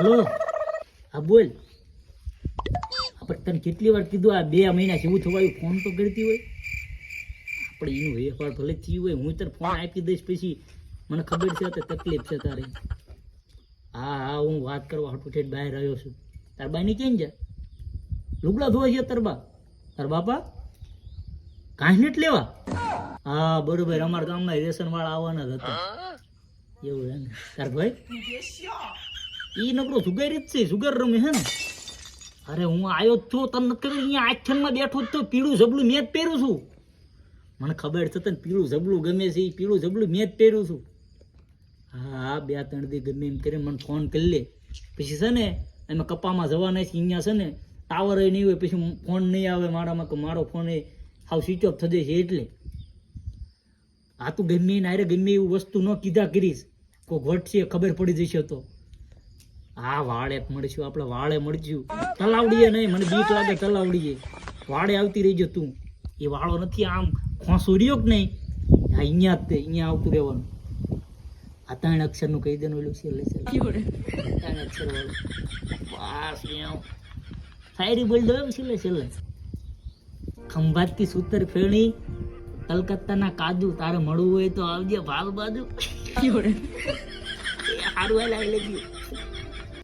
હાલો હા બોલ. આપણે તને કેટલી વાર કીધું આ 2 મહિના જેવું થવાયું ફોન તો કરતી હોય. આપણે એનું વેપાર ભલે થયું હોય હું તને ફોન આપી દઈશ પછી મને ખબર છે તો તકલીફ છે તારી. હા હા હું વાત કરવા હાટું ઠેઠ બહાર આવ્યો છું. તાર બાની કેમ છે? લુગડા ધોવા છે તાર બાપા કાંઈ નેટ લેવા? હા બરોબર અમારા ગામના રેશન વાળા આવવાના જ હતા. એવું હે ને તાર ભાઈ ઈ નકરો સુગર જ છે, સુગર રમે હે ને. અરે હું આવ્યો જ છું તને નથી અહીંયા આખ્યાનમાં બેઠો જ તો પીળું ઝબલું મેં જ પહેરું છું. મને ખબર છે તને પીળું ઝબલું ગમે છે, એ પીળું ઝબલું મેં જ પહેરું છું. હા 2-3 દી ગમે એમ કરીને મને ફોન કરી લે. પછી છે ને એમાં કપામાં જવાના છે અહીંયા છે ને ટાવર નહીં હોય પછી ફોન નહીં આવે મારામાં કે મારો ફોન એ હાવ સ્વિચ ઓફ થઈ જાય છે એટલે. આ તું ગમે એને હારે ગમે એવું વસ્તુ ન કીધા કરીશ કોઈક વટશે ખબર પડી જશે તો. હા વાળે મળશું આપણે, વાળે મળશું. તલાવડીએ નહીં, મને બીક લાગે તલાવડીએ. વાળે આવતી રહીજો તું. એ વાળો નથી આમ ખોંસો રહ્યો કે નહીં હા અહીંયા જ તે અહીંયા આવતું રહેવાનું. આ 3 અક્ષરનું કહી દેનું ઓલું છે 3 અક્ષર વાળું બસ શાયરી બોલ દો છેલ્લે ખંભાતથી સૂતર ફેણી કલકત્તાના કાજુ તારે મળવું હોય તો આવજે ભાલ બાજુ. સારું હાલ આવી લેજો.